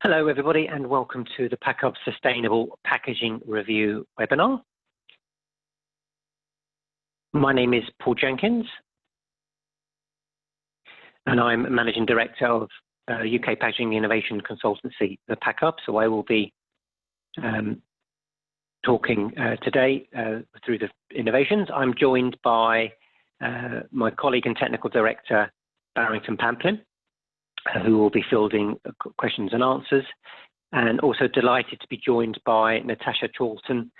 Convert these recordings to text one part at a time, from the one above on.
Hello everybody and welcome to the ThePackHub's Sustainable Packaging Review webinar. My name is Paul Jenkins and I'm Managing Director of UK Packaging Innovation Consultancy, ThePackHub. So I will be talking today through the innovations. I'm joined by my colleague and Technical Director, Barrington Pamplin, who will be fielding questions and answers, and also delighted to be joined by Natasha Chorlton,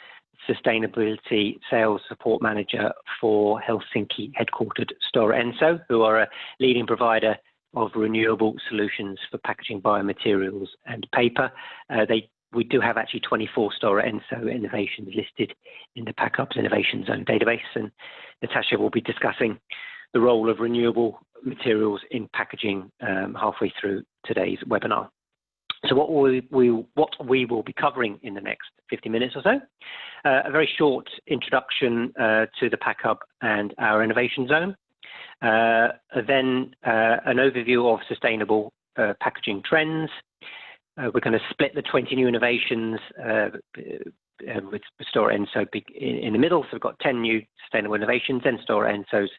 Sustainability Sales Support Manager for Helsinki headquartered Stora Enso, who are a leading provider of renewable solutions for packaging, biomaterials and paper. We do have actually 24 Stora Enso innovations listed in the ThePackHub's Innovation Zone database, and Natasha will be discussing the role of renewable materials in packaging halfway through today's webinar. So what we will be covering in the next 50 minutes or so, a very short introduction to the ThePackHub and our Innovation Zone, then an overview of sustainable packaging trends. We're going to split the 20 new innovations with Stora Enso in the middle. So we've got 10 new sustainable innovations, then Stora Enso's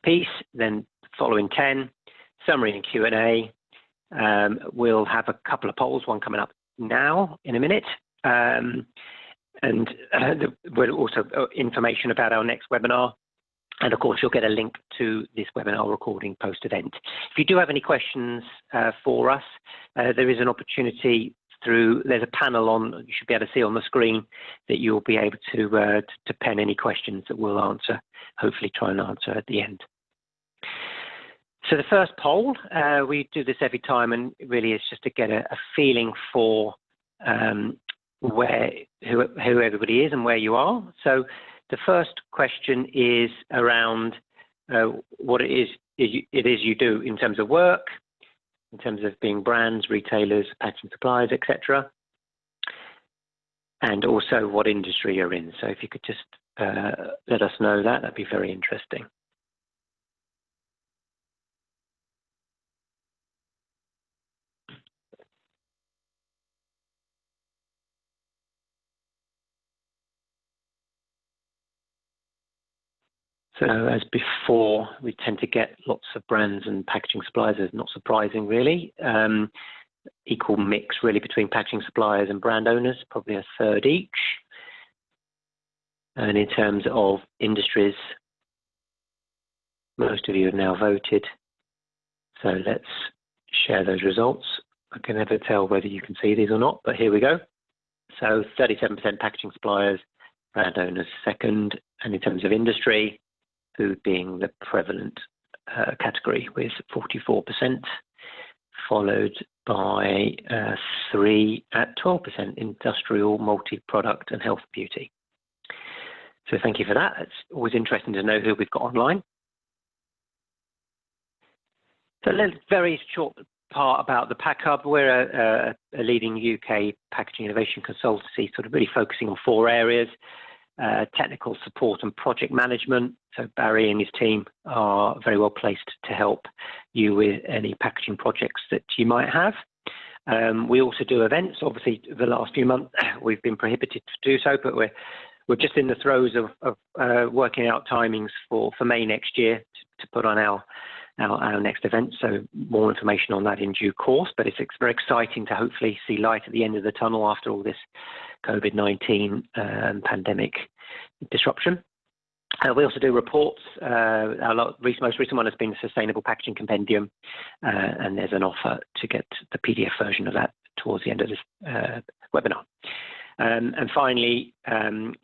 piece, then following 10, summary and Q&A. We'll have a couple of polls, one coming up now in a minute. We'll also information about our next webinar. And of course, you'll get a link to this webinar recording post-event. If you do have any questions for us, there is an opportunity there's a panel on, you should be able to see on the screen, that you'll be able to pen any questions that we'll answer, hopefully try and answer at the end. So the first poll, we do this every time, and really it's just to get a feeling for who everybody is and where you are. So the first question is around what it is you do in terms of work, in terms of being brands, retailers, packaging suppliers, etc. And also what industry you're in. So if you could just let us know that'd be very interesting. So as before, we tend to get lots of brands and packaging suppliers. It's not surprising, really. Equal mix, really, between packaging suppliers and brand owners, probably a third each. And in terms of industries, most of you have now voted. So let's share those results. I can never tell whether you can see these or not, but here we go. So 37% packaging suppliers, brand owners second. And in terms of industry, food being the prevalent category with 44%, followed by 3 at 12%, industrial, multi-product and health beauty. So thank you for that. It's always interesting to know who we've got online. So let's very short part about the ThePackHub. We're a leading UK packaging innovation consultancy, sort of really focusing on 4 areas. Technical support and project management. So Barry and his team are very well placed to help you with any packaging projects that you might have. We also do events. Obviously, the last few months we've been prohibited to do so, but we're just in the throes of working out timings for May next year to put on our next event. So more information on that in due course, but it's very exciting to hopefully see light at the end of the tunnel after all this COVID-19 pandemic disruption. We also do reports. Our most recent one has been the Sustainable Packaging Compendium, and there's an offer to get the PDF version of that towards the end of this webinar. And finally,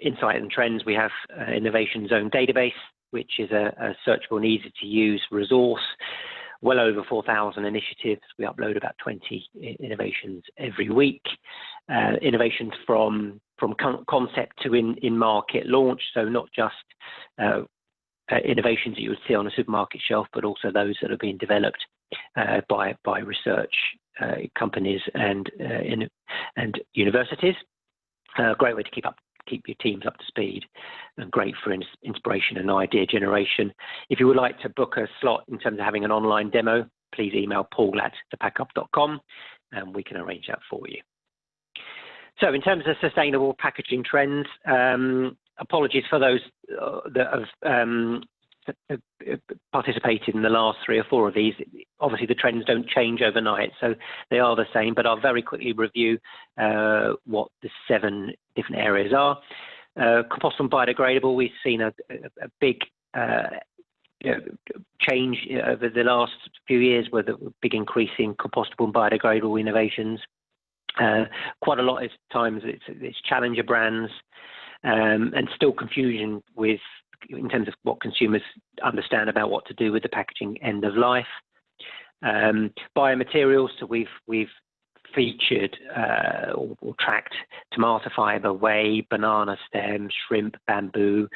Insight and Trends, we have Innovation Zone database, which is a searchable and easy to use resource. Well over 4,000 initiatives. We upload about 20 innovations every week. Innovations from concept to in market launch. So not just innovations that you would see on a supermarket shelf, but also those that are being developed by research companies and universities. Great way to keep your teams up to speed, and great for inspiration and idea generation. If you would like to book a slot in terms of having an online demo, please email paul@thePackHub.com and we can arrange that for you. So in terms of sustainable packaging trends, apologies for those that have participated in the last 3 or 4 of these. Obviously, the trends don't change overnight, so they are the same, but I'll very quickly review what the 7 different areas are. Compostable and biodegradable, we've seen a big change over the last few years with a big increase in compostable and biodegradable innovations. Quite a lot of times it's challenger brands, and still confusion in terms of what consumers understand about what to do with the packaging end of life. Biomaterials, so we've featured or tracked tomato fibre, whey, banana stem, shrimp, bamboo,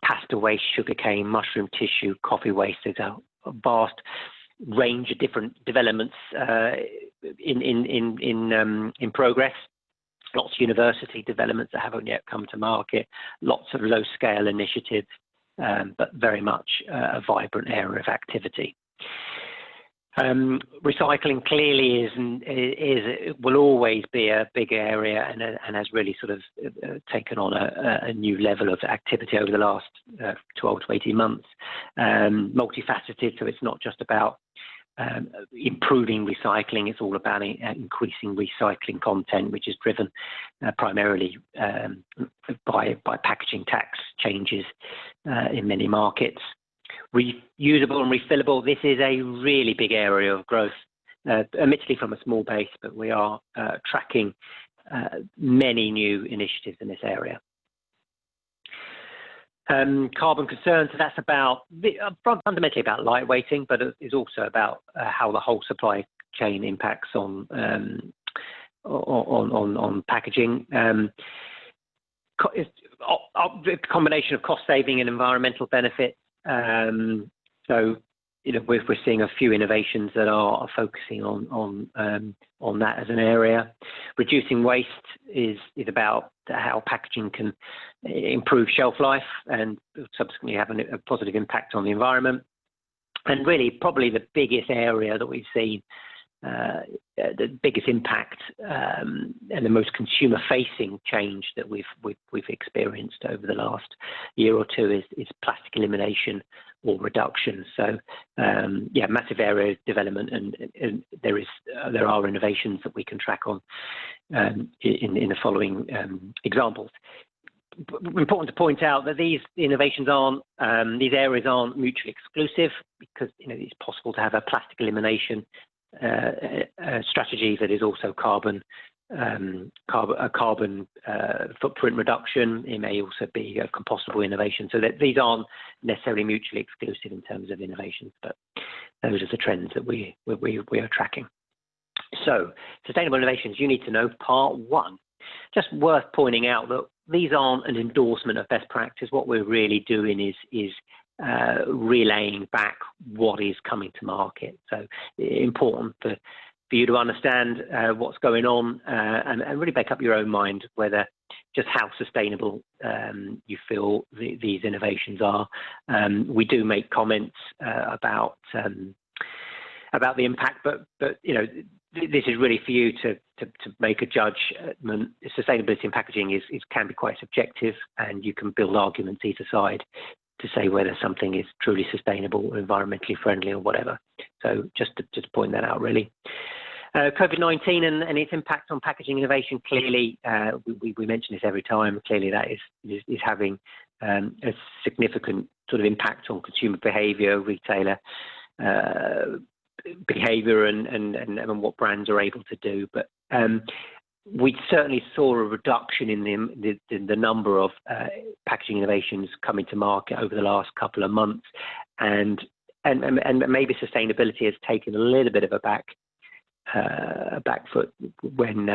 pasta waste, sugarcane, mushroom tissue, coffee waste. There's a vast range of different developments in progress. Lots of university developments that haven't yet come to market, lots of low-scale initiatives, but very much a vibrant area of activity. Recycling clearly will always be a big area and has really sort of taken on a new level of activity over the last 12 to 18 months. Multifaceted, so it's not just about improving recycling, it's all about increasing recycling content, which is driven primarily by packaging tax changes in many markets. Reusable and refillable, this is a really big area of growth, admittedly from a small base, but we are tracking many new initiatives in this area. Carbon concerns, so that's fundamentally about lightweighting, but it's also about how the whole supply chain impacts on packaging. The combination of cost saving and environmental benefit. So we're seeing a few innovations that are focusing on that as an area. Reducing waste is about how packaging can improve shelf life and subsequently have a positive impact on the environment. And really, probably the biggest area that we've seen, the biggest impact and the most consumer-facing change that we've experienced over the last year or two is plastic elimination or reduction. So, massive area of development, and there are innovations that we can track on in the following examples. Important to point out that these innovations these areas aren't mutually exclusive, because it's possible to have a plastic elimination strategy that is also carbon footprint reduction. It may also be a compostable innovation. So that these aren't necessarily mutually exclusive in terms of innovations, but those are the trends that we are tracking. So sustainable innovations, you need to know, part 1. Just worth pointing out that these aren't an endorsement of best practice. What we're really doing is relaying back what is coming to market. So important for you to understand what's going on and really make up your own mind whether just how sustainable you feel these innovations are. We do make comments about the impact, but this is really for you to make a judgment. Sustainability in packaging can be quite subjective, and you can build arguments either side to say whether something is truly sustainable or environmentally friendly or whatever. So just to point that out, really. COVID-19 and its impact on packaging innovation, clearly, we mention this every time, clearly that is having a significant sort of impact on consumer behaviour, retailer behaviour and what brands are able to do. But we certainly saw a reduction in the number of packaging innovations coming to market over the last couple of months, and maybe sustainability has taken a little bit of a back foot when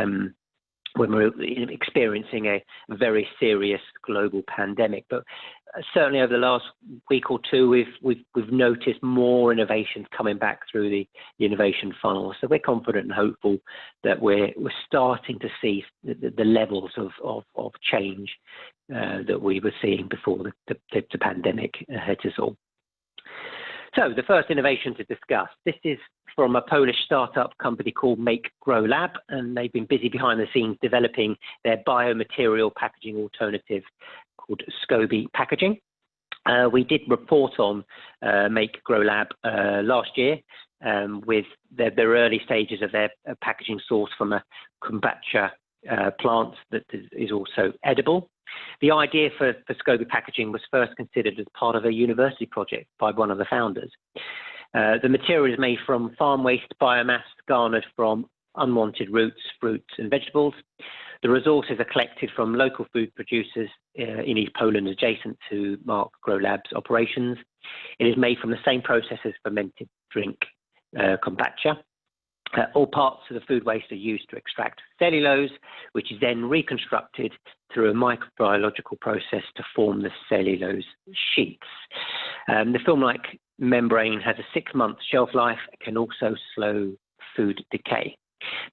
we're experiencing a very serious global pandemic. But certainly over the last week or two, we've noticed more innovations coming back through the innovation funnel. So we're confident and hopeful that we're starting to see the levels of change that we were seeing before the pandemic hit us all. So the first innovation to discuss, this from a Polish startup company called Make Grow Lab, and they've been busy behind the scenes developing their biomaterial packaging alternative called SCOBY Packaging. We did report on Make Grow Lab last year with their early stages of their packaging source from a kombucha plant that is also edible. The idea for SCOBY Packaging was first considered as part of a university project by one of the founders. The material is made from farm waste biomass garnered from unwanted roots, fruits and vegetables. The resources are collected from local food producers in East Poland adjacent to Make Grow Lab's operations. It is made from the same process as fermented drink kombucha. All parts of the food waste are used to extract cellulose, which is then reconstructed through a microbiological process to form the cellulose sheets. The film-like membrane has a 6-month shelf life, can also slow food decay.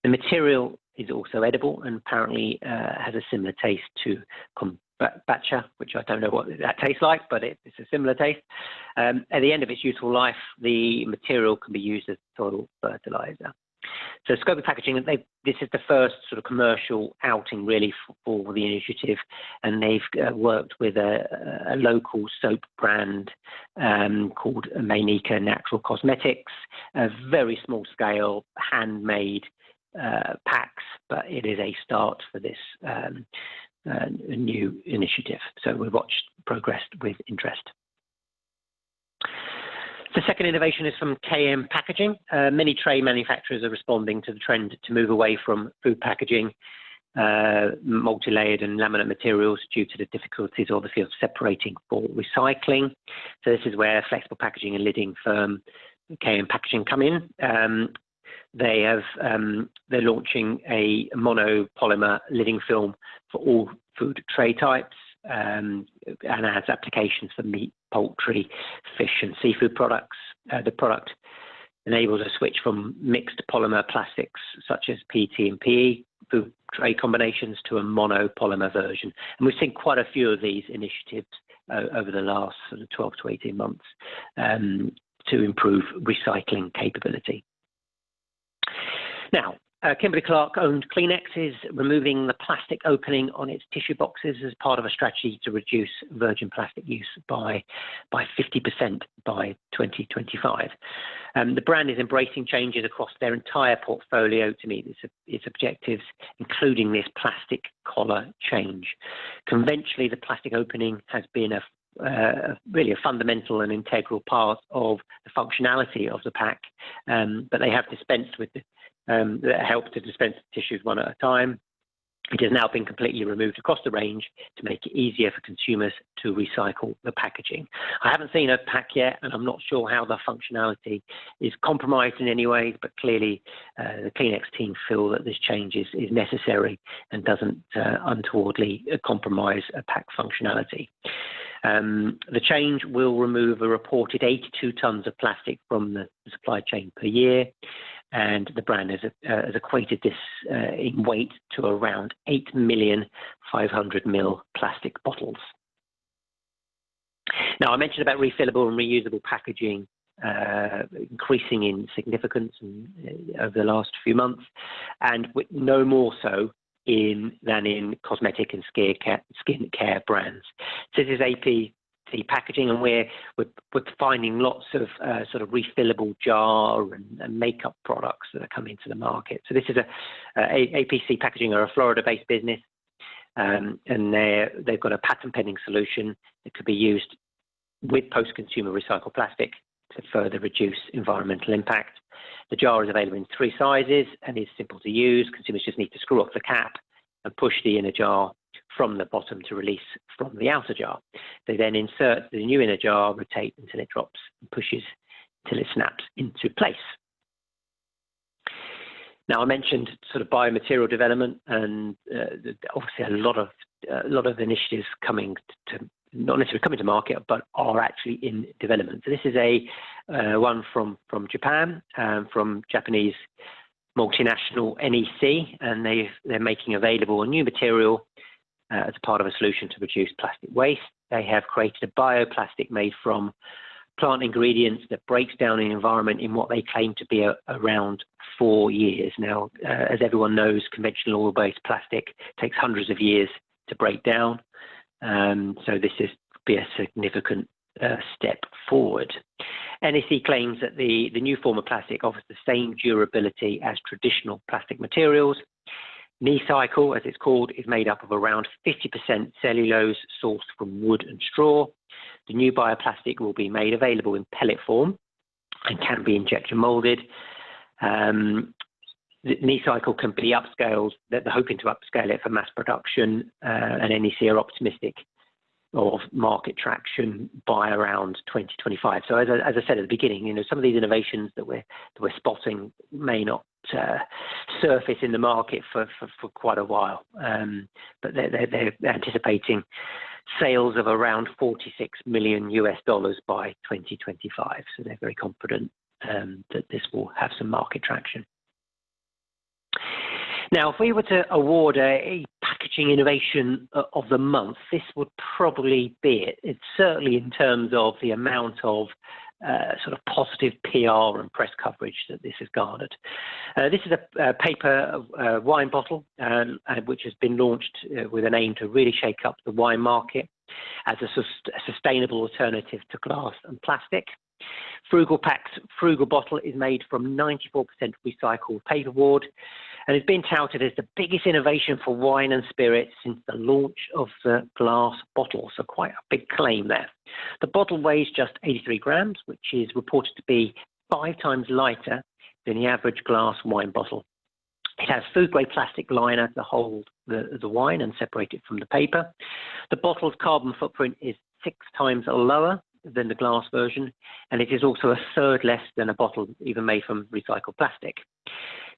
The material is also edible and apparently has a similar taste to kombucha, which I don't know what that tastes like, but it's a similar taste. At the end of its useful life, the material can be used as soil fertilizer. So SCOBY Packaging, this is the first sort of commercial outing really for the initiative, and they've worked with a local soap brand called Megatrends Natural Cosmetics, a very small scale, handmade packs, but it is a start for this new initiative. So we've watched progress with interest. The second innovation is from KM Packaging. Many tray manufacturers are responding to the trend to move away from food packaging, multi-layered and laminate materials due to the difficulties, obviously, of separating for recycling. So this is where flexible packaging and lidding firm KM Packaging come in. They're launching a monopolymer lidding film for all food tray types, and adds applications for meat, poultry, fish and seafood products. The product enables a switch from mixed polymer plastics such as PET and PE food tray combinations to a monopolymer version. And we've seen quite a few of these initiatives over the last sort of 12 to 18 months to improve recycling capability. Now, Kimberly-Clark owned Kleenex is removing the plastic opening on its tissue boxes as part of a strategy to reduce virgin plastic use by 50% by 2025. The brand is embracing changes across their entire portfolio to meet its objectives, including this plastic collar change. Conventionally, the plastic opening has been really a fundamental and integral part of the functionality of the pack, but they have dispensed with that help to dispense tissues one at a time. It has now been completely removed across the range to make it easier for consumers to recycle the packaging. I haven't seen a pack yet, and I'm not sure how the functionality is compromised in any way, but clearly the Kleenex team feel that this change is necessary and doesn't untowardly compromise a pack functionality. The change will remove a reported 82 tons of plastic from the supply chain per year, and the brand has equated this in weight to around 8,500,000 plastic bottles. Now, I mentioned about refillable and reusable packaging increasing in significance over the last few months, and no more so than in cosmetic and skin care brands. So this is APC Packaging, and we're finding lots of sort of refillable jar and makeup products that are coming to the market. So this is APC Packaging are a Florida-based business, and they've got a patent-pending solution that could be used with post-consumer recycled plastic to further reduce environmental impact. The jar is available in 3 sizes and is simple to use. Consumers just need to screw off the cap and push the inner jar from the bottom to release from the outer jar. They then insert the new inner jar, rotate until it drops and pushes until it snaps into place. Now, I mentioned sort of biomaterial development, and obviously a lot of initiatives coming to not necessarily coming to market, but are actually in development. So this is one from Japan, from Japanese multinational NEC, and they're making available a new material as a part of a solution to reduce plastic waste. They have created a bioplastic made from plant ingredients that breaks down in the environment in what they claim to be around 4 years. Now, as everyone knows, conventional oil-based plastic takes hundreds of years to break down. So this is be a significant step forward. NEC claims that the new form of plastic offers the same durability as traditional plastic materials. NeCycle, as it's called, is made up of around 50% cellulose sourced from wood and straw. The new bioplastic will be made available in pellet form and can be injection molded. NeCycle can be upscaled, they're hoping to upscale it for mass production, and NEC are optimistic of market traction by around 2025. So as I said at the beginning, some of these innovations that we're spotting may not surface in the market for quite a while, but they're anticipating sales of around $46 million by 2025. So they're very confident that this will have some market traction. Now, if we were to award a packaging innovation of the month, this would probably be it. It's certainly in terms of the amount of sort of positive PR and press coverage that this has garnered. This is a paper wine bottle, which has been launched with an aim to really shake up the wine market as a sustainable alternative to glass and plastic. Frugal Bottle is made from 94% recycled paperboard and it's been touted as the biggest innovation for wine and spirits since the launch of the glass bottle, so quite a big claim there. The bottle weighs just 83 grams, which is reported to be 5 times lighter than the average glass wine bottle. It has food-grade plastic liner to hold the wine and separate it from the paper. The bottle's carbon footprint is 6 times lower than the glass version, and it is also a third less than a bottle even made from recycled plastic.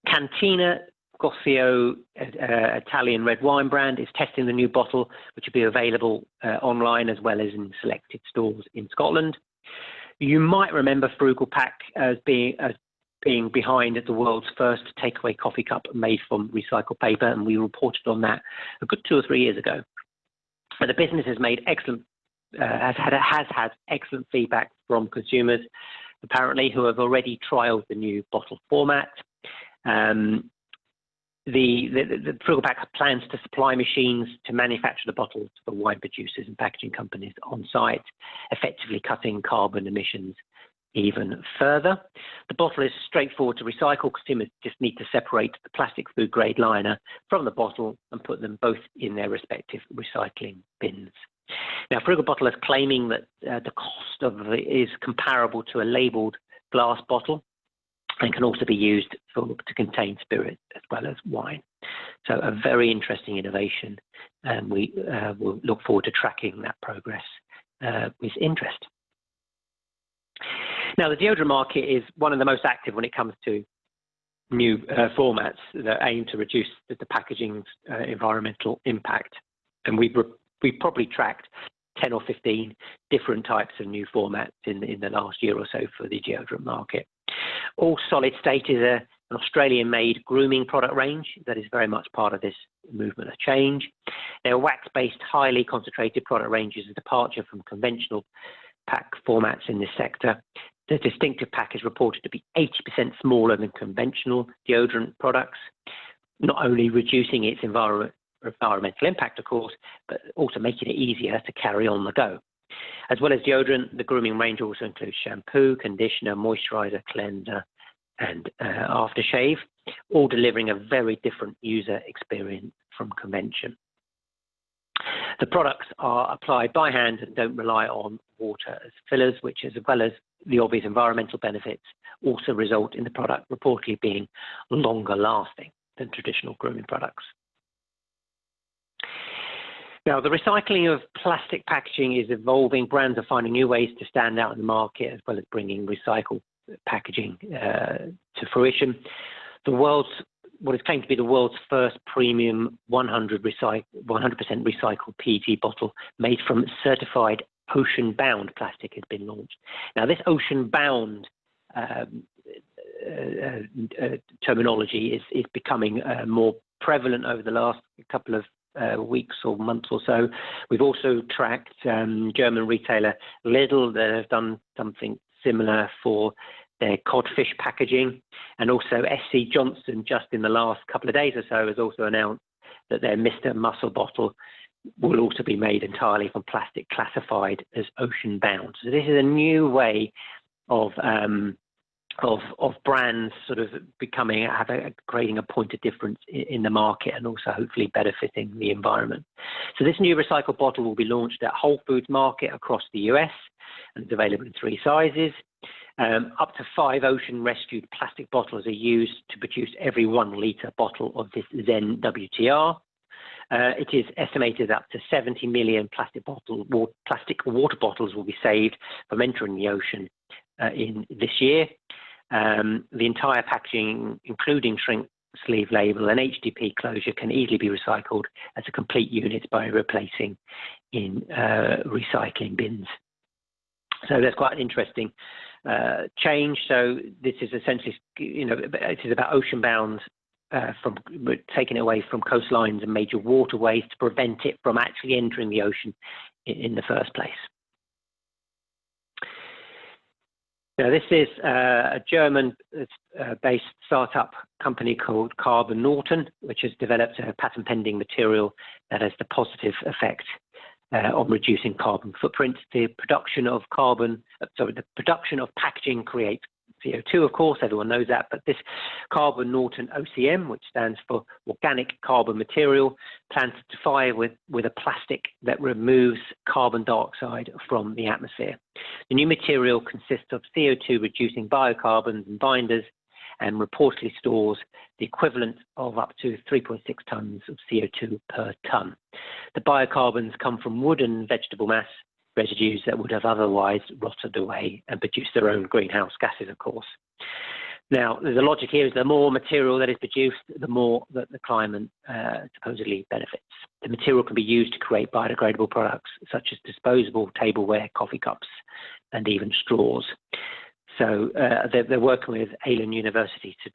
Cantina Gossio, Italian red wine brand, is testing the new bottle, which will be available online as well as in selected stores in Scotland. You might remember Frugal Pack as being behind the world's first takeaway coffee cup made from recycled paper, and we reported on that a good 2 or 3 years ago. But the business has made has had excellent feedback from consumers, apparently, who have already trialed the new bottle format. The Frugal Pack plans to supply machines to manufacture the bottles for wine producers and packaging companies on site, effectively cutting carbon emissions even further. The bottle is straightforward to recycle. Consumers just need to separate the plastic food grade liner from the bottle and put them both in their respective recycling bins. Now, Frugal Bottle is claiming that the cost of it is comparable to a labelled glass bottle and can also be used to contain spirit as well as wine. So a very interesting innovation, and we will look forward to tracking that progress with interest. Now, the deodorant market is one of the most active when it comes to new formats that aim to reduce the packaging's environmental impact. And we've probably tracked 10 or 15 different types of new formats in the last year or so for the deodorant market. All Solid State is an Australian-made grooming product range that is very much part of this movement of change. Their wax-based, highly concentrated product range is a departure from conventional pack formats in this sector. The distinctive pack is reported to be 80% smaller than conventional deodorant products, not only reducing its environmental impact, of course, but also making it easier to carry on the go. As well as deodorant, the grooming range also includes shampoo, conditioner, moisturizer, cleanser, and aftershave, all delivering a very different user experience from convention. The products are applied by hand and don't rely on water as fillers, which, as well as the obvious environmental benefits, also result in the product reportedly being longer lasting than traditional grooming products. Now, the recycling of plastic packaging is evolving. Brands are finding new ways to stand out in the market, as well as bringing recycled packaging to fruition. What is claimed to be the world's first premium 100% recycled PET bottle made from certified ocean-bound plastic has been launched. Now, this ocean-bound terminology is becoming more prevalent over the last couple of weeks or months or so. We've also tracked German retailer Lidl that have done something similar for their codfish packaging, and also SC Johnson just in the last couple of days or so has also announced that their Mr. Muscle bottle will also be made entirely from plastic classified as ocean bound. So this is a new way of brands sort of creating a point of difference in the market, and also hopefully benefiting the environment. So this new recycled bottle will be launched at Whole Foods Market across the US, and it's available in 3 sizes. Up to 5 ocean rescued plastic bottles are used to produce every 1 litre bottle of this Zen WTR. It is estimated up to 70 million plastic water bottles will be saved from entering the ocean in this year. The entire packaging, including shrink sleeve label and HDP closure, can easily be recycled as a complete unit by replacing in recycling bins. So that's quite an interesting change. So this is essentially, it is about ocean bound, from taking it away from coastlines and major waterways to prevent it from actually entering the ocean in the first place. Now, this is a German-based startup company called Norton, which has developed a patent-pending material that has the positive effect on reducing carbon footprint. The production of packaging creates CO2, of course, everyone knows that, but this Norton OCM, which stands for Organic Carbon Material, plans to defy with a plastic that removes carbon dioxide from the atmosphere. The new material consists of CO2 reducing biocarbons and binders, and reportedly stores the equivalent of up to 3.6 tons of CO2 per ton. The biocarbons come from wood and vegetable mass residues that would have otherwise rotted away and produced their own greenhouse gases, of course. Now, the logic here is the more material that is produced, the more that the climate supposedly benefits. The material can be used to create biodegradable products such as disposable tableware, coffee cups, and even straws. So they're working with Aalen University to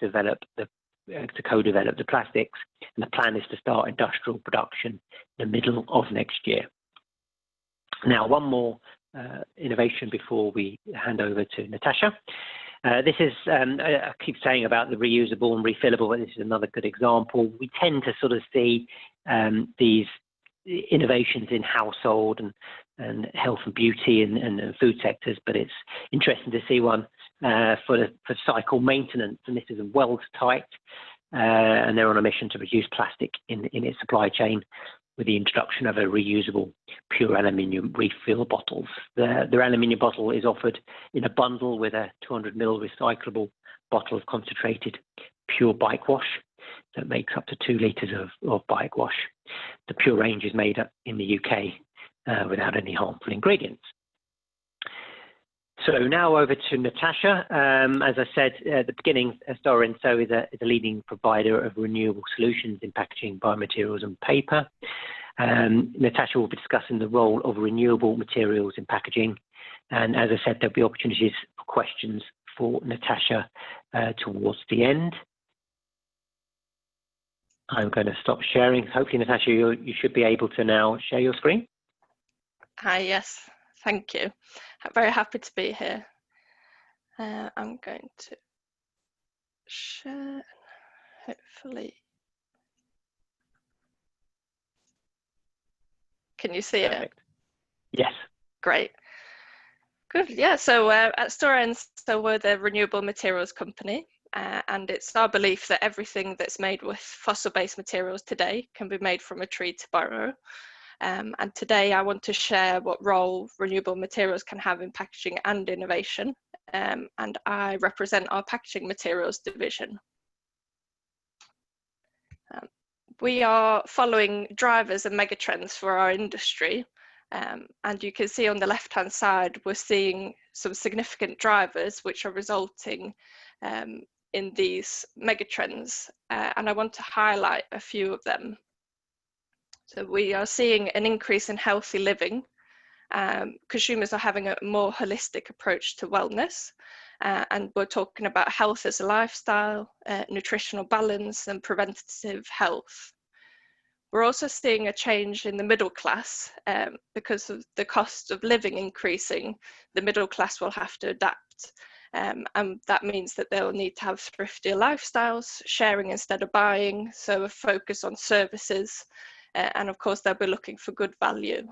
co-develop the plastics, and the plan is to start industrial production in the middle of next year. Now, one more innovation before we hand over to Natasha. This is, I keep saying about the reusable and refillable, but this is another good example. We tend to sort of see these innovations in household and health and beauty and food sectors, but it's interesting to see one for cycle maintenance, and this is Wells-Tight, and they're on a mission to reduce plastic in its supply chain with the introduction of a reusable pure aluminium refill bottles. Their aluminium bottle is offered in a bundle with a 200 ml recyclable bottle of concentrated pure bike wash that makes up to 2 litres of bike wash. The pure range is made up in the UK without any harmful ingredients. So now over to Natasha. As I said at the beginning, Stora Enso is a leading provider of renewable solutions in packaging, biomaterials and paper. Natasha will be discussing the role of renewable materials in packaging. And as I said, there'll be opportunities for questions for Natasha towards the end. I'm going to stop sharing. Hopefully, Natasha, you should be able to now share your screen. Hi, yes, thank you. I'm very happy to be here. I'm going to share, hopefully. Can you see Perfect. It? Yes. Great. Good, yeah, so at Stora Enso, we're the renewable materials company, and it's our belief that everything that's made with fossil-based materials today can be made from a tree tomorrow. And today I want to share what role renewable materials can have in packaging and innovation, and I represent our packaging materials division. We are following drivers and megatrends for our industry, and you can see on the left-hand side we're seeing some significant drivers which are resulting in these megatrends, and I want to highlight a few of them. So we are seeing an increase in healthy living. Consumers are having a more holistic approach to wellness, and we're talking about health as a lifestyle, nutritional balance and preventative health. We're also seeing a change in the middle class because of the cost of living increasing. The middle class will have to adapt, and that means that they'll need to have thriftier lifestyles, sharing instead of buying, so a focus on services, and of course they'll be looking for good value.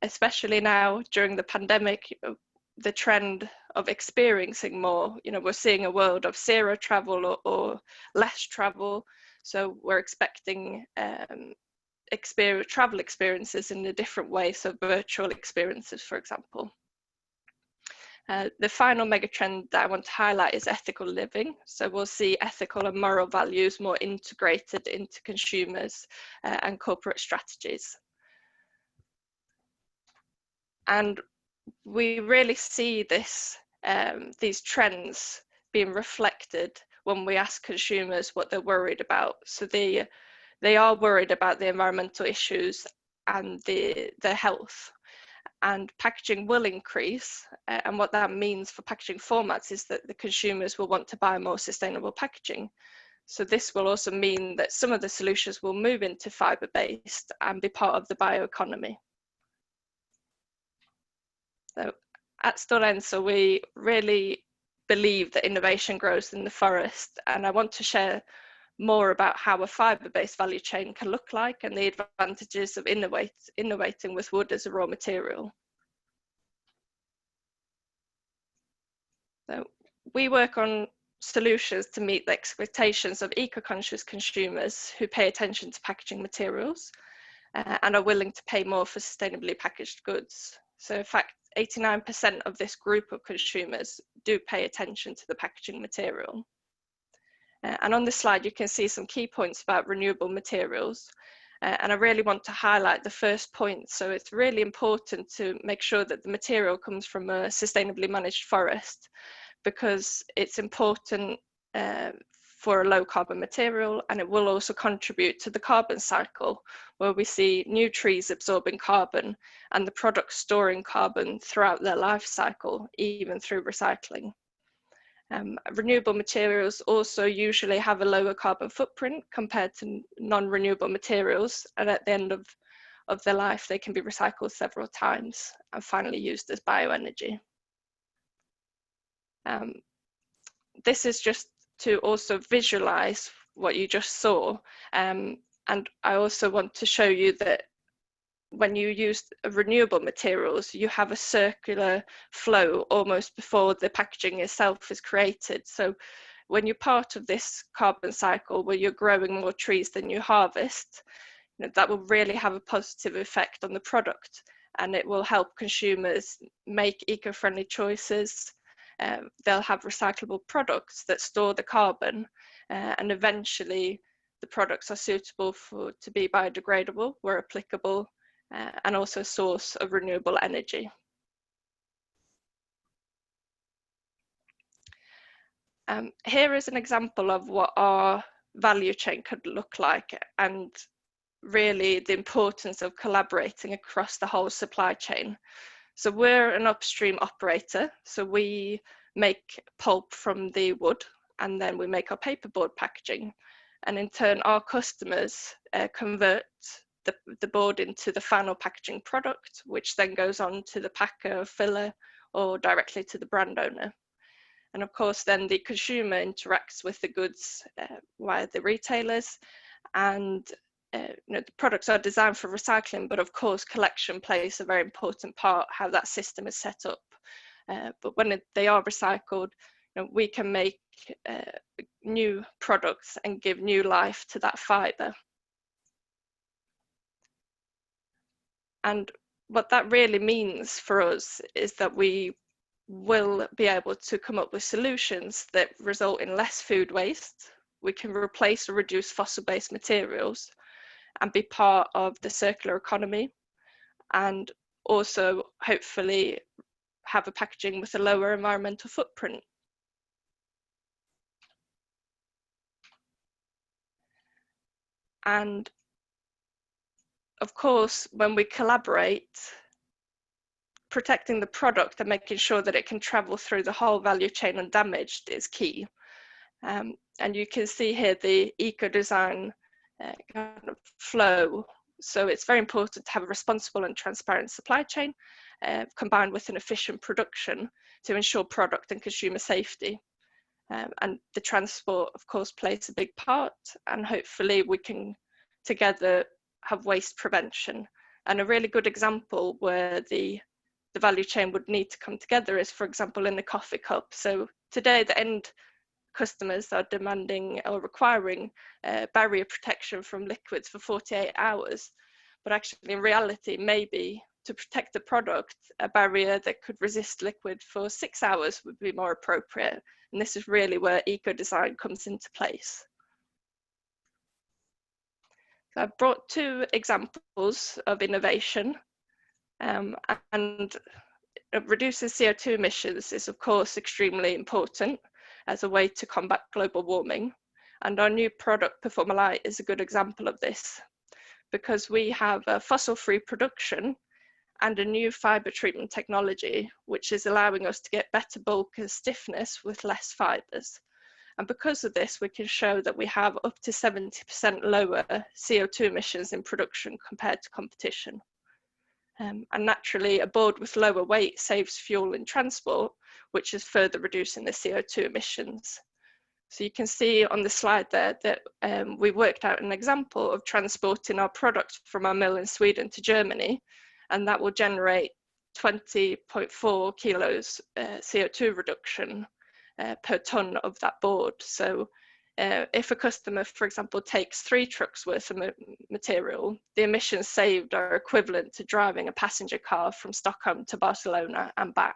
Especially now during the pandemic, the trend of experiencing more, we're seeing a world of zero travel or less travel. So we're expecting travel experiences in a different way, so virtual experiences, for example. The final megatrend that I want to highlight is ethical living. So we'll see ethical and moral values more integrated into consumers and corporate strategies. And we really see this, these trends being reflected when we ask consumers what they're worried about. So they are worried about the environmental issues and their health. And packaging will increase, and what that means for packaging formats is that the consumers will want to buy more sustainable packaging. So this will also mean that some of the solutions will move into fibre-based and be part of the bioeconomy. So at Stora Enso, we really believe that innovation grows in the forest, and I want to share more about how a fibre-based value chain can look like and the advantages of innovating with wood as a raw material. So we work on solutions to meet the expectations of eco-conscious consumers who pay attention to packaging materials and are willing to pay more for sustainably packaged goods. So in fact, 89% of this group of consumers do pay attention to the packaging material. And on this slide, you can see some key points about renewable materials. And I really want to highlight the first point. So it's really important to make sure that the material comes from a sustainably managed forest, because it's important for a low carbon material, and it will also contribute to the carbon cycle, where we see new trees absorbing carbon and the products storing carbon throughout their life cycle, even through recycling. Renewable materials also usually have a lower carbon footprint compared to non-renewable materials, and at the end of their life they can be recycled several times and finally used as bioenergy. This is just to also visualize what you just saw, and I also want to show you that when you use renewable materials, you have a circular flow almost before the packaging itself is created. So when you're part of this carbon cycle where you're growing more trees than you harvest, that will really have a positive effect on the product, and it will help consumers make eco-friendly choices. They'll have recyclable products that store the carbon, and eventually the products are suitable to be biodegradable where applicable, and also a source of renewable energy. Here is an example of what our value chain could look like, and really the importance of collaborating across the whole supply chain. So we're an upstream operator, so we make pulp from the wood, and then we make our paperboard packaging. And in turn, our customers convert the board into the final packaging product, which then goes on to the packer, filler, or directly to the brand owner. And of course, then the consumer interacts with the goods via the retailers, and the products are designed for recycling, but of course, collection plays a very important part, how that system is set up. But when they are recycled, we can make new products and give new life to that fibre. And what that really means for us is that we will be able to come up with solutions that result in less food waste. We can replace or reduce fossil-based materials and be part of the circular economy, and also hopefully have a packaging with a lower environmental footprint. And of course, when we collaborate, protecting the product and making sure that it can travel through the whole value chain undamaged is key. And you can see here the Ecodesign kind of flow. So it's very important to have a responsible and transparent supply chain combined with an efficient production to ensure product and consumer safety. And the transport, of course, plays a big part, and hopefully we can together have waste prevention. And a really good example where the value chain would need to come together is, for example, in the coffee cup. So today the end customers are demanding or requiring barrier protection from liquids for 48 hours. But actually in reality, maybe to protect the product, a barrier that could resist liquid for 6 hours would be more appropriate. And this is really where Ecodesign comes into place. So I've brought two examples of innovation, and reducing CO2 emissions is of course extremely important as a way to combat global warming. And our new product, Performalite, is a good example of this, because we have a fossil-free production and a new fibre treatment technology, which is allowing us to get better bulk and stiffness with less fibres. And because of this, we can show that we have up to 70% lower CO2 emissions in production compared to competition. And naturally, a board with lower weight saves fuel in transport, which is further reducing the CO2 emissions. So you can see on the slide there that we worked out an example of transporting our product from our mill in Sweden to Germany, and that will generate 20.4 kilos CO2 reduction per tonne of that board. So if a customer, for example, takes 3 trucks worth of material, the emissions saved are equivalent to driving a passenger car from Stockholm to Barcelona and back.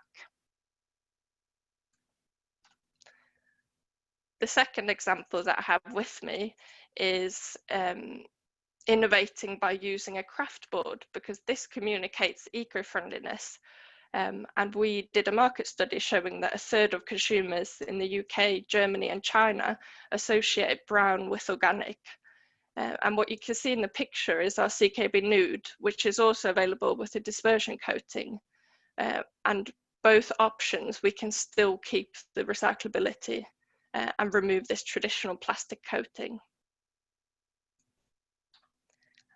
The second example that I have with me is innovating by using a Craftboard, because this communicates eco-friendliness. And we did a market study showing that 1/3 of consumers in the UK, Germany and China associate brown with organic. And what you can see in the picture is our CKB Nude, which is also available with a dispersion coating. And both options, we can still keep the recyclability and remove this traditional plastic coating.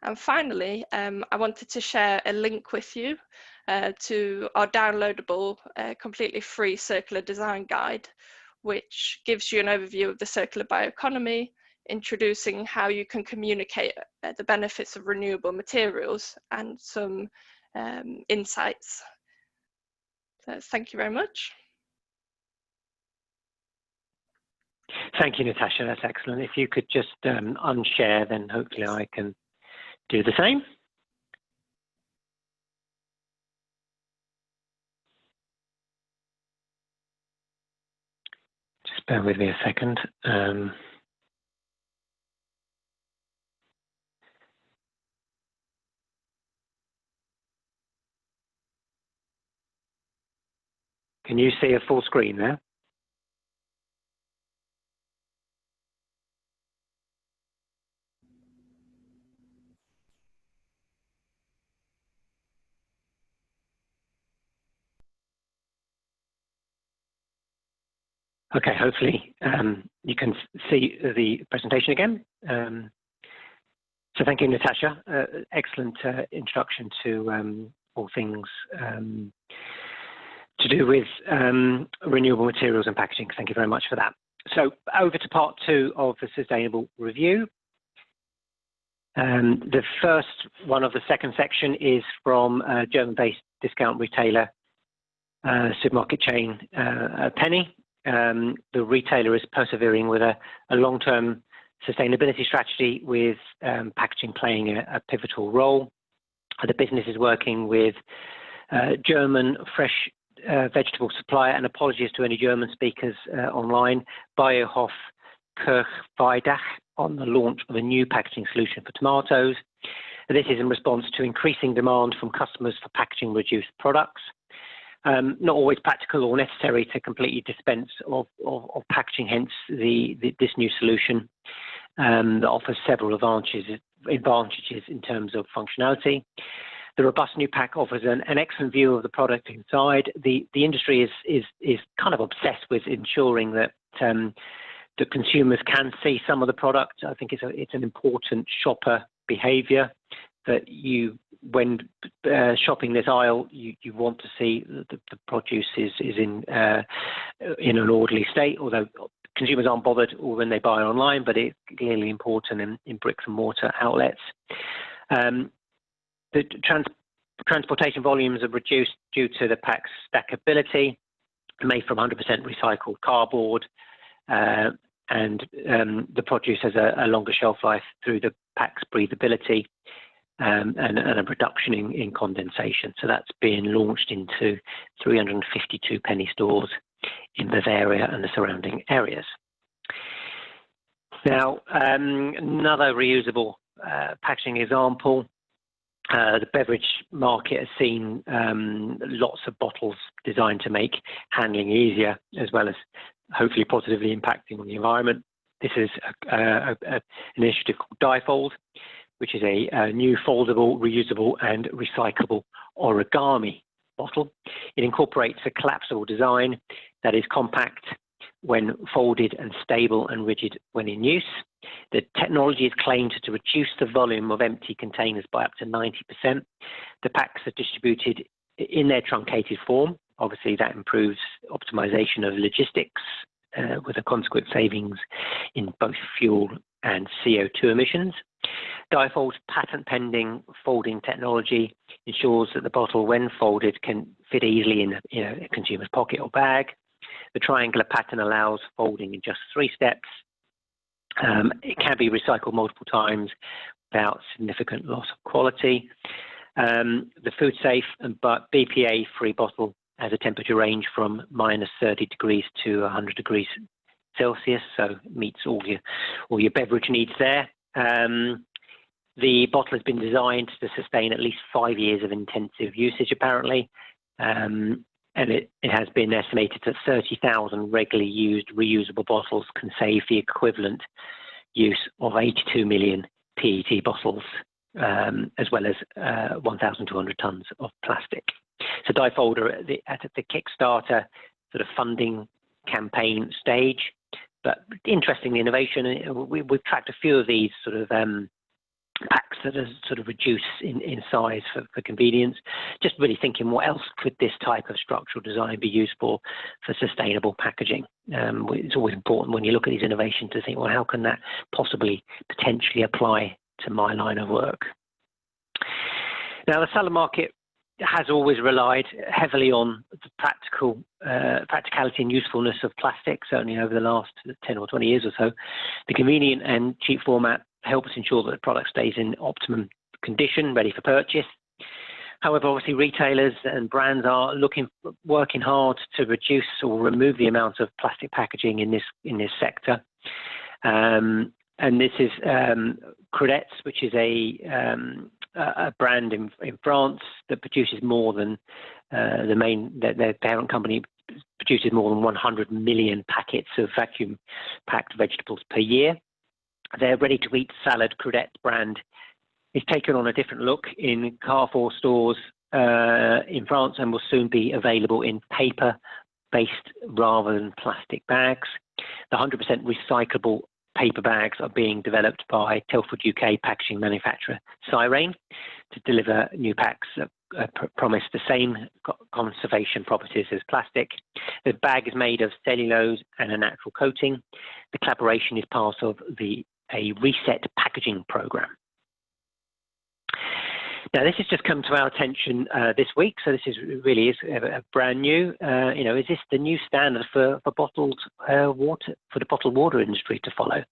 And finally, I wanted to share a link with you to our downloadable, completely free circular design guide, which gives you an overview of the circular bioeconomy, introducing how you can communicate the benefits of renewable materials and some insights. So thank you very much. Thank you, Natasha. That's excellent. If you could just unshare, then hopefully I can do the same. Just bear with me a second. Can you see a full screen there? Okay, hopefully you can see the presentation again. So thank you, Natasha. Excellent introduction to all things to do with renewable materials and packaging. Thank you very much for that. So over to part 2 of the sustainable review. The first one of the second section is from a German-based discount retailer, supermarket chain, Penny. The retailer is persevering with a long-term sustainability strategy, with packaging playing a pivotal role. The business is working with German fresh vegetable supplier, and apologies to any German speakers online, Biohof Kirchweidach, on the launch of a new packaging solution for tomatoes. This is in response to increasing demand from customers for packaging reduced products. Not always practical or necessary to completely dispense of packaging, hence this new solution that offers several advantages in terms of functionality. The robust new pack offers an excellent view of the product inside. The industry is kind of obsessed with ensuring that the consumers can see some of the product. I think it's an important shopper behaviour that when shopping this aisle, you want to see the produce is in an orderly state, although consumers aren't bothered when they buy online, but it's clearly important in bricks and mortar outlets. The transportation volumes are reduced due to the pack's stackability, made from 100% recycled cardboard, and the produce has a longer shelf life through the pack's breathability and a reduction in condensation. So that's being launched into 352 penny stores in Bavaria and the surrounding areas. Now, another reusable packaging example. The beverage market has seen lots of bottles designed to make handling easier, as well as hopefully positively impacting on the environment. This is an initiative called DyeFold, which is a new foldable, reusable and recyclable origami bottle. It incorporates a collapsible design that is compact when folded and stable and rigid when in use. The technology is claimed to reduce the volume of empty containers by up to 90%. The packs are distributed in their truncated form. Obviously, that improves optimization of logistics with a consequent savings in both fuel and CO2 emissions. DyeFold's patent-pending folding technology ensures that the bottle, when folded, can fit easily in a consumer's pocket or bag. The triangular pattern allows folding in just 3 steps. It can be recycled multiple times without significant loss of quality. The food safe but BPA-free bottle has a temperature range from -30 degrees to 100 degrees Celsius, so meets all your beverage needs there. The bottle has been designed to sustain at least 5 years of intensive usage, apparently, and it has been estimated that 30,000 regularly used reusable bottles can save the equivalent use of 82 million PET bottles, as well as 1,200 tonnes of plastic. So DyeFold are at the Kickstarter sort of funding campaign stage, but interesting innovation. We've tracked a few of these sort of packs that are sort of reduced in size for convenience. Just really thinking, what else could this type of structural design be used for sustainable packaging? It's always important when you look at these innovations to think, well, how can that possibly potentially apply to my line of work? Now, the salad market has always relied heavily on the practicality and usefulness of plastic, certainly over the last 10 or 20 years or so. The convenient and cheap format helps ensure that the product stays in optimum condition, ready for purchase. However, obviously retailers and brands are working hard to reduce or remove the amount of plastic packaging in this sector. And this is Credets, which is a brand in France that produces more than their parent company produces more than 100 million packets of vacuum-packed vegetables per year. Their ready-to-eat salad Credets brand is taken on a different look in Carrefour stores in France and will soon be available in paper-based rather than plastic bags. The 100% recyclable paper bags are being developed by Telford UK packaging manufacturer Sai Rain to deliver new packs that promise the same conservation properties as plastic. The bag is made of cellulose and a natural coating. The collaboration is part of a reset packaging program. Now, this has just come to our attention this week, so this is really brand new. Is this the new standard for bottled water, for the bottled water industry to follow?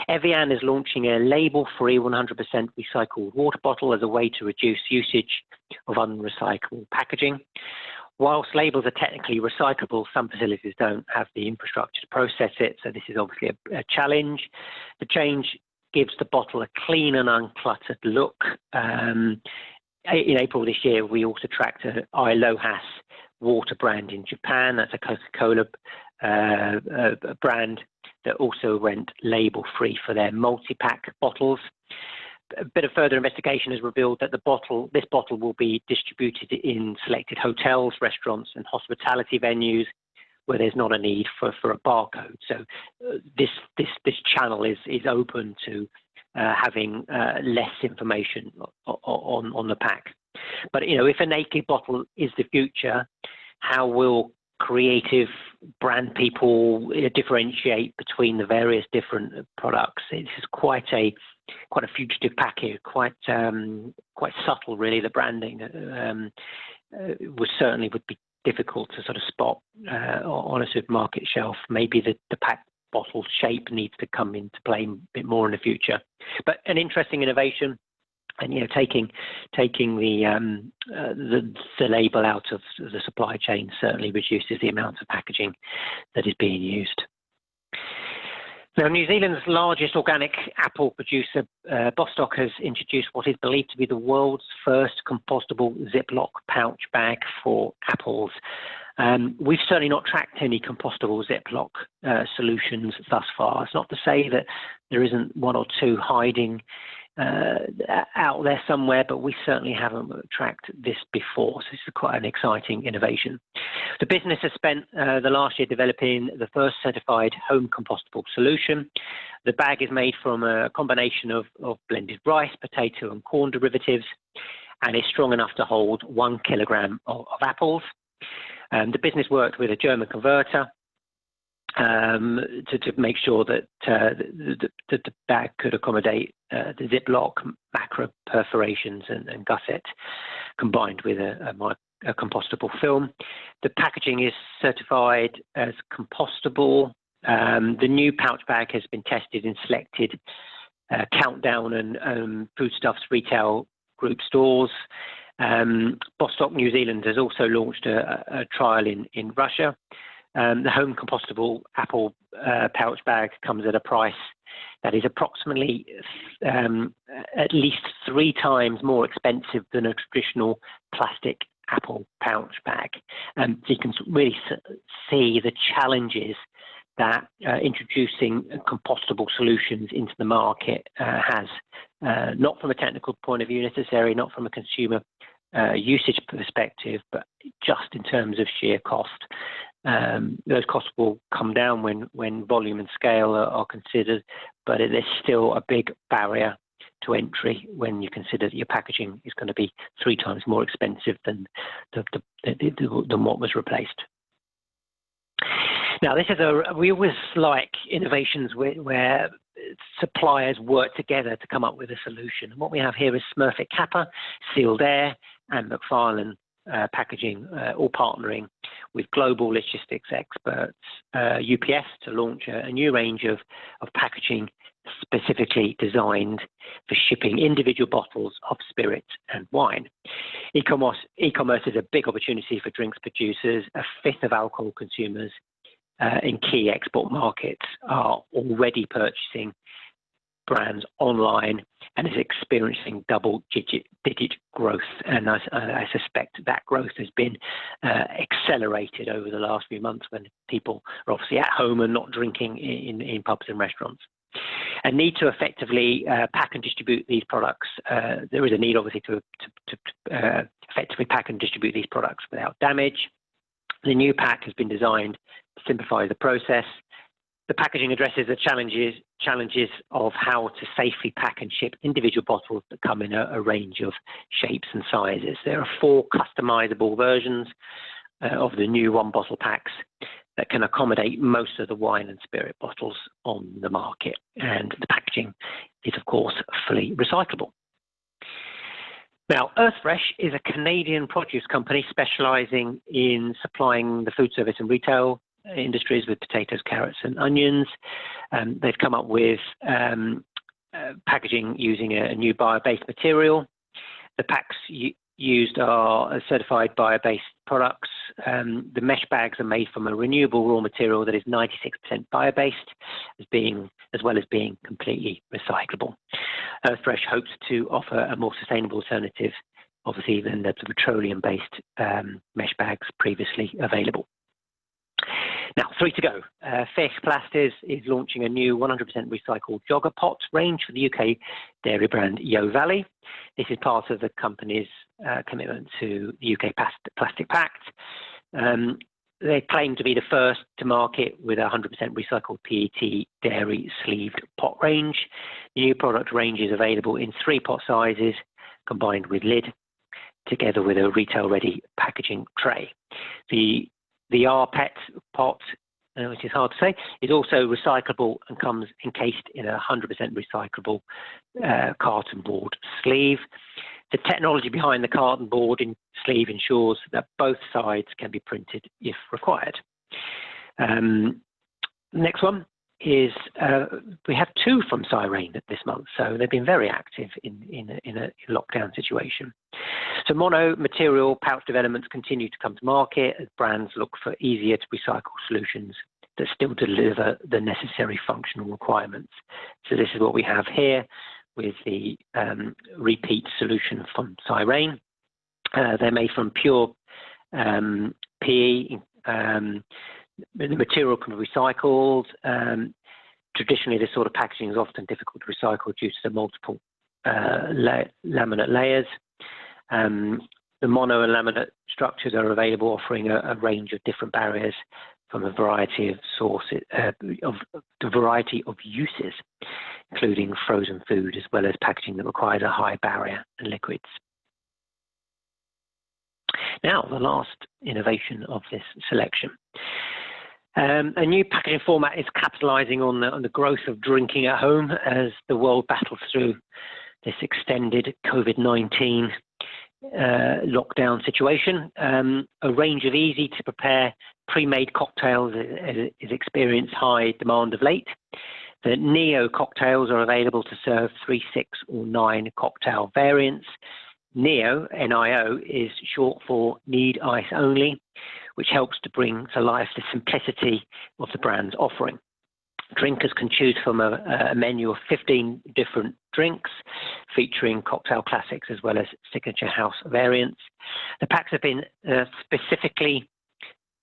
Evian is launching a label-free 100% recycled water bottle as a way to reduce usage of unrecyclable packaging. Whilst labels are technically recyclable, some facilities don't have the infrastructure to process it, so this is obviously a challenge. The change gives the bottle a clean and uncluttered look. In April this year, we also tracked an Ilohas water brand in Japan. That's a Coca-Cola brand that also went label-free for their multi-pack bottles. A bit of further investigation has revealed that this bottle will be distributed in selected hotels, restaurants, and hospitality venues, where there's not a need for a barcode. So this channel is open to having less information on the pack. But if a naked bottle is the future, how will creative brand people differentiate between the various different products? This is quite a fugitive package, quite subtle, really. The branding would be difficult to sort of spot on a supermarket shelf. Maybe the pack bottle shape needs to come into play a bit more in the future. But an interesting innovation. And taking the label out of the supply chain certainly reduces the amount of packaging that is being used. Now, New Zealand's largest organic apple producer, Bostock, has introduced what is believed to be the world's first compostable Ziploc pouch bag for apples. We've certainly not tracked any compostable Ziploc solutions thus far. It's not to say that there isn't one or two hiding out there somewhere, but we certainly haven't tracked this before. So this is quite an exciting innovation. The business has spent the last year developing the first certified home compostable solution. The bag is made from a combination of blended rice, potato and corn derivatives, and is strong enough to hold 1 kilogram of apples. The business worked with a German converter to make sure that the bag could accommodate the Ziploc, macro perforations and gusset, combined with a compostable film. The packaging is certified as compostable. The new pouch bag has been tested in selected Countdown and Foodstuffs retail group stores. Bostock New Zealand has also launched a trial in Russia. The home compostable apple pouch bag comes at a price that is approximately at least 3 times more expensive than a traditional plastic apple pouch bag. So you can really see the challenges that introducing compostable solutions into the market has, not from a technical point of view necessarily, not from a consumer usage perspective, but just in terms of sheer cost. Those costs will come down when volume and scale are considered, but there's still a big barrier to entry when you consider that your packaging is going to be 3 times more expensive than what was replaced. Now, we always like innovations where suppliers work together to come up with a solution. And what we have here is Smurfit Kappa, Sealed Air, and McFarlane Packaging, all partnering with global logistics experts, UPS, to launch a new range of packaging specifically designed for shipping individual bottles of spirit and wine. E-commerce is a big opportunity for drinks producers. 1/5 of alcohol consumers in key export markets are already purchasing brands online and is experiencing double-digit growth. And I suspect that growth has been accelerated over the last few months when people are obviously at home and not drinking in pubs and restaurants. A need to effectively pack and distribute these products. There is a need, obviously, to effectively pack and distribute these products without damage. The new pack has been designed to simplify the process. The packaging addresses the challenges of how to safely pack and ship individual bottles that come in a range of shapes and sizes. There are 4 customizable versions of the new 1-bottle packs that can accommodate most of the wine and spirit bottles on the market. And the packaging is, of course, fully recyclable. Now, Earthfresh is a Canadian produce company specialising in supplying the food service and retail industries with potatoes, carrots and onions. They've come up with packaging using a new bio-based material. The packs used are certified bio-based products. The mesh bags are made from a renewable raw material that is 96% bio-based, as well as being completely recyclable. Earthfresh hopes to offer a more sustainable alternative, obviously, than the petroleum-based mesh bags previously available. Now, 3 to go. faceplast is launching a new 100% recycled jogger pot range for the UK dairy brand Yo Valley. This is part of the company's commitment to the UK Plastic Pact. they claim to be the first to market with 100% recycled PET dairy sleeved pot range. The new product range is available in 3 pot sizes combined with lid, together with a retail-ready packaging tray. The rPET pot, which is hard to say, is also recyclable and comes encased in a 100% recyclable carton board sleeve. The technology behind the carton board sleeve ensures that both sides can be printed if required. Next one is we have 2 from Sai Rain this month, so they've been very active in a lockdown situation. So mono material pouch developments continue to come to market as brands look for easier to recycle solutions that still deliver the necessary functional requirements. So this is what we have here with the repeat solution from Sai Rain. They're made from pure PE. The material can be recycled. Traditionally, this sort of packaging is often difficult to recycle due to the multiple laminate layers. The mono and laminate structures are available, offering a range of different barriers from a variety of sources, the variety of uses, including frozen food as well as packaging that requires a high barrier and liquids. Now, the last innovation of this selection. A new packaging format is capitalising on the growth of drinking at home as the world battles through this extended COVID-19 lockdown situation. A range of easy-to-prepare pre-made cocktails is experienced high demand of late. The Neo cocktails are available to serve 3, 6, or 9 cocktail variants. Neo, N-I-O, is short for Need Ice Only, which helps to bring to life the simplicity of the brand's offering. Drinkers can choose from a menu of 15 different drinks, featuring cocktail classics as well as signature house variants. The packs have been specifically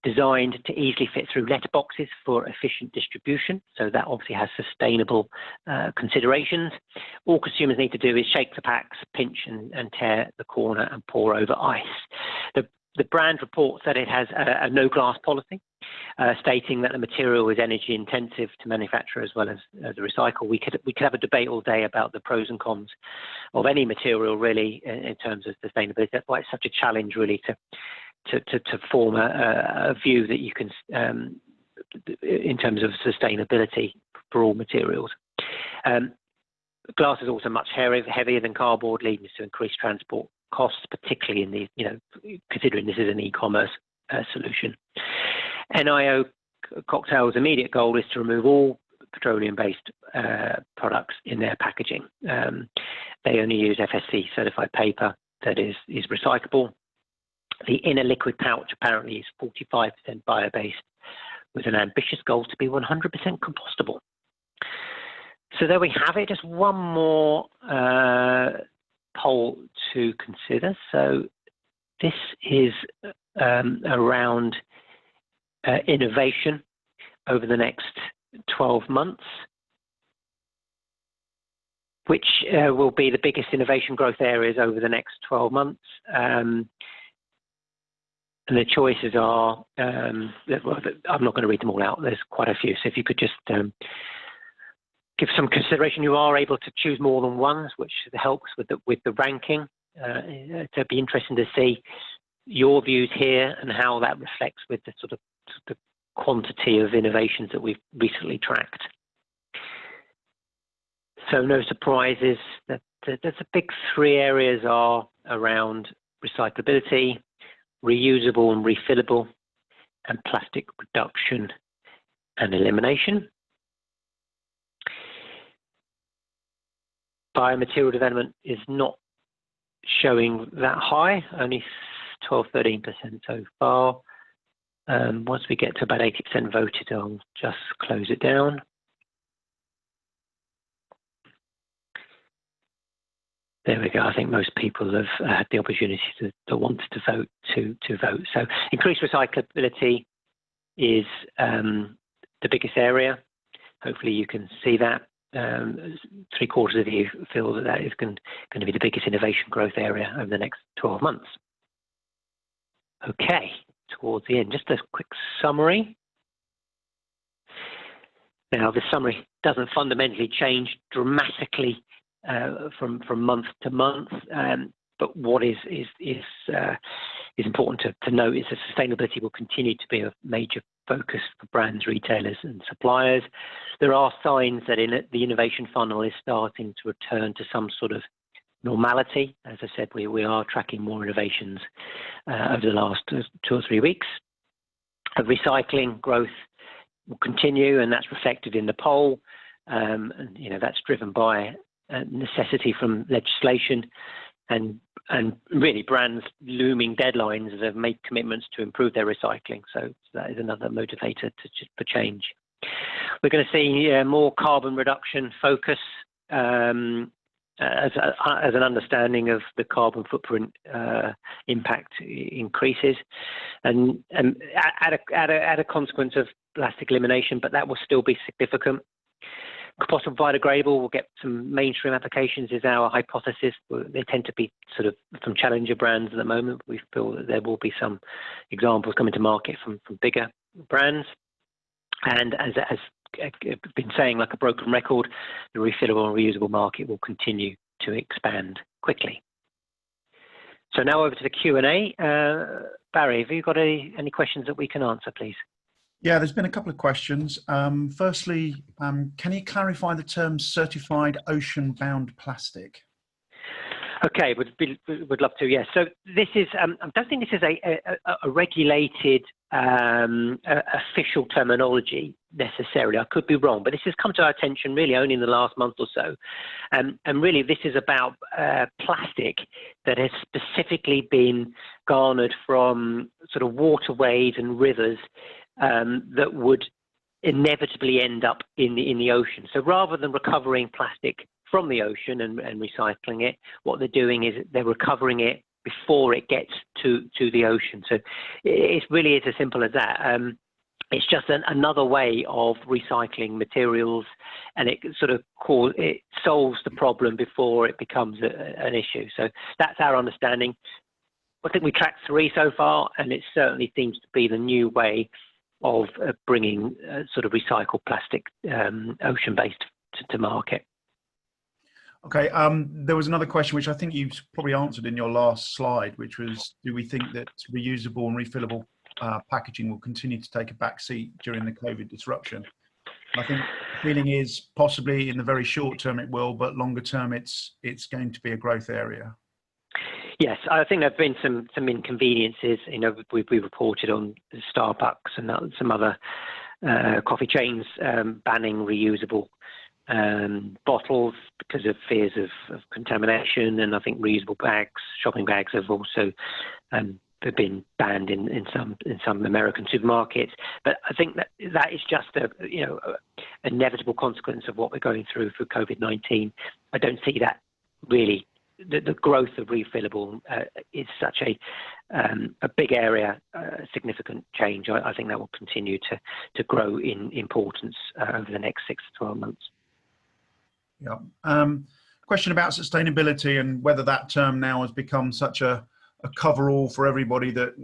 designed to easily fit through letterboxes for efficient distribution, so that obviously has sustainable considerations. All consumers need to do is shake the packs, pinch and tear the corner and pour over ice. The brand reports that it has a no glass policy, stating that the material is energy intensive to manufacture as well as the recycle. We could have a debate all day about the pros and cons of any material really in terms of sustainability. That's why it's such a challenge really to form a view that you can in terms of sustainability for all materials. Glass is also much heavier than cardboard, leading to increased transport costs, particularly in the, considering this is an e-commerce solution. NIO Cocktail's immediate goal is to remove all petroleum-based products in their packaging. They only use FSC certified paper that is recyclable. The inner liquid pouch apparently is 45% bio-based, with an ambitious goal to be 100% compostable. So there we have it, just one more poll to consider. So this is around innovation over the next 12 months. Which will be the biggest innovation growth areas over the next 12 months. And the choices are, I'm not going to read them all out, there's quite a few. So if you could just give some consideration, you are able to choose more than one, which helps with the ranking. It'd be interesting to see your views here and how that reflects with the sort of the quantity of innovations that we've recently tracked. So no surprises that the big 3 areas are around recyclability, reusable and refillable, and plastic reduction and elimination. Biomaterial development is not showing that high, only 12-13% so far. Once we get to about 80% voted, I'll just close it down. There we go. I think most people have had the opportunity to want to vote to vote. So increased recyclability is the biggest area. Hopefully you can see that. 3/4 of you feel that is going to be the biggest innovation growth area over the next 12 months. Okay, towards the end. Just a quick summary. Now, the summary doesn't fundamentally change dramatically from month to month, but what is important to note is that sustainability will continue to be a major focus for brands, retailers, and suppliers. There are signs that the innovation funnel is starting to return to some sort of normality. As I said, we are tracking more innovations over the last 2 or 3 weeks. Recycling growth will continue, and that's reflected in the poll. And that's driven by necessity from legislation and really brands looming deadlines as they've made commitments to improve their recycling. So that is another motivator for change. We're going to see more carbon reduction focus as an understanding of the carbon footprint impact increases, and at a consequence of plastic elimination, but that will still be significant. Compostable biodegradable will get some mainstream applications is our hypothesis. They tend to be sort of from challenger brands at the moment. We feel that there will be some examples coming to market from bigger brands. And as I've been saying, like a broken record, the refillable and reusable market will continue to expand quickly. So now over to the Q&A. Barry, have you got any questions that we can answer, please? Yeah, there's been a couple of questions. Firstly, can you clarify the term certified ocean-bound plastic? Okay, would love to. Yes. So this is. I don't think this is a regulated official terminology necessarily. I could be wrong, but this has come to our attention really only in the last month or so, and really this is about plastic that has specifically been garnered from sort of waterways and rivers that would inevitably end up in the ocean. So rather than recovering plastic from the ocean and recycling it, what they're doing is they're recovering it before it gets to the ocean. So it really is as simple as that. It's just another way of recycling materials, and it sort of solves the problem before it becomes an issue. So that's our understanding. I think we tracked 3 so far, and it certainly seems to be the new way of bringing sort of recycled plastic ocean-based to market. Okay, there was another question which I think you probably answered in your last slide, which was, do we think that reusable and refillable packaging will continue to take a back seat during the COVID disruption? I think the feeling is possibly in the very short term it will, but longer term it's going to be a growth area. Yes, I think there have been some inconveniences. We reported on Starbucks and some other coffee chains banning reusable bottles because of fears of contamination, and I think reusable bags, shopping bags, have also have been banned in some American supermarkets. But I think that is just a inevitable consequence of what we're going through for COVID-19. I don't see that really. The growth of refillable is such a big area, significant change. I think that will continue to grow in importance over the next 6 to 12 months. Yeah. Question about sustainability and whether that term now has become such a cover-all for everybody that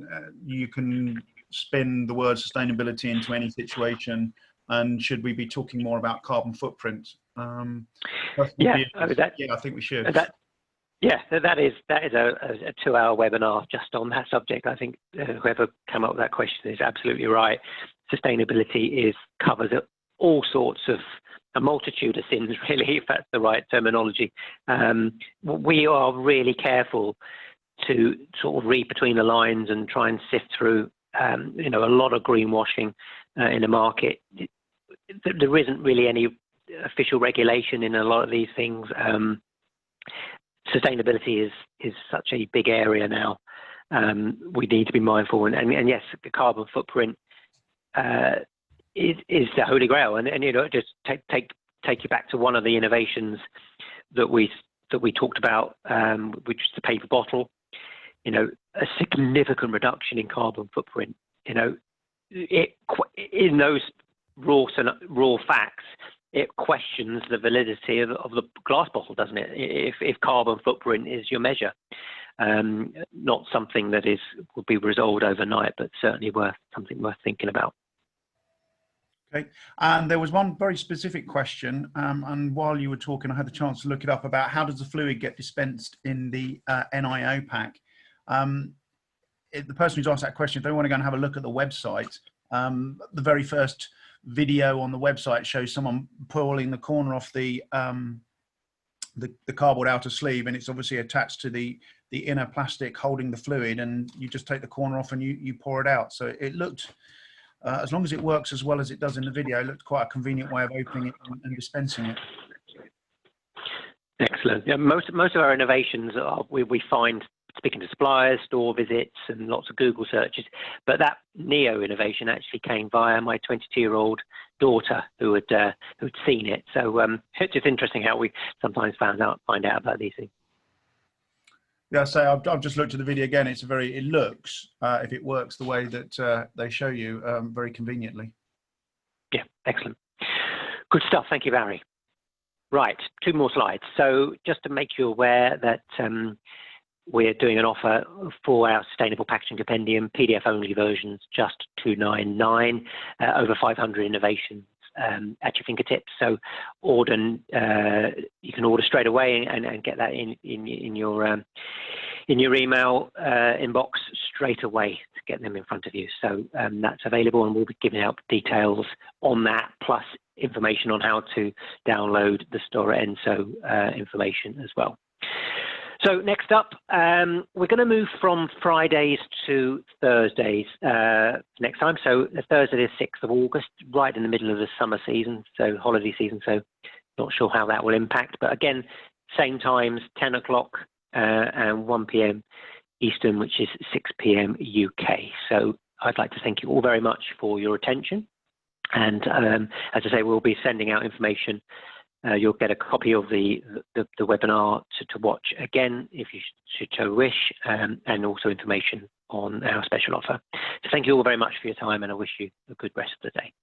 you can spin the word sustainability into any situation, and should we be talking more about carbon footprint? Yeah, I think we should. That is a 2-hour webinar just on that subject. I think whoever came up with that question is absolutely right. Sustainability covers all sorts of a multitude of sins, really, if that's the right terminology. We are really careful to sort of read between the lines and try and sift through, a lot of greenwashing in the market. There isn't really any official regulation in a lot of these things. Sustainability is such a big area now. We need to be mindful, and yes, the carbon footprint is the holy grail. And just take you back to one of the innovations that we talked about, which is the paper bottle. A significant reduction in carbon footprint. In those raw facts, it questions the validity of the glass bottle, doesn't it? If carbon footprint is your measure. Not something that will be resolved overnight, but certainly something worth thinking about. Okay, and there was one very specific question, and while you were talking, I had the chance to look it up, about how does the fluid get dispensed in the NIO pack. The person who's asked that question, if they want to go and have a look at the website, the very first video on the website shows someone pulling the corner off the cardboard outer sleeve, and it's obviously attached to the inner plastic holding the fluid, and you just take the corner off and you pour it out. So it looked, as long as it works as well as it does in the video, it looked quite a convenient way of opening it and dispensing it. Excellent. Yeah, most of our innovations we find speaking to suppliers, store visits, and lots of Google searches. But that Neo innovation actually came via my 22-year-old daughter who had seen it. So it's just interesting how we sometimes find out about these things. Yeah, so I've just looked at the video again. It looks, if it works the way that they show you, very conveniently. Yeah, excellent. Good stuff. Thank you, Barry. Right, 2 more slides. So just to make you aware that we're doing an offer for our Sustainable Packaging Compendium, PDF-only versions, just $2.99, over 500 innovations at your fingertips. So you can order straight away and get that in your email inbox straight away to get them in front of you. So that's available, and we'll be giving out details on that, plus information on how to download the Stora Enso information as well. So next up, we're going to move from Fridays to Thursdays next time. So Thursday the 6th of August, right in the middle of the summer season, so holiday season. So not sure how that will impact. But again, same times, 10 o'clock and 1 p.m. Eastern, which is 6 p.m. UK. So I'd like to thank you all very much for your attention. And as I say, we'll be sending out information. You'll get a copy of the webinar to watch again if you should so wish, and also information on our special offer. So thank you all very much for your time, and I wish you a good rest of the day.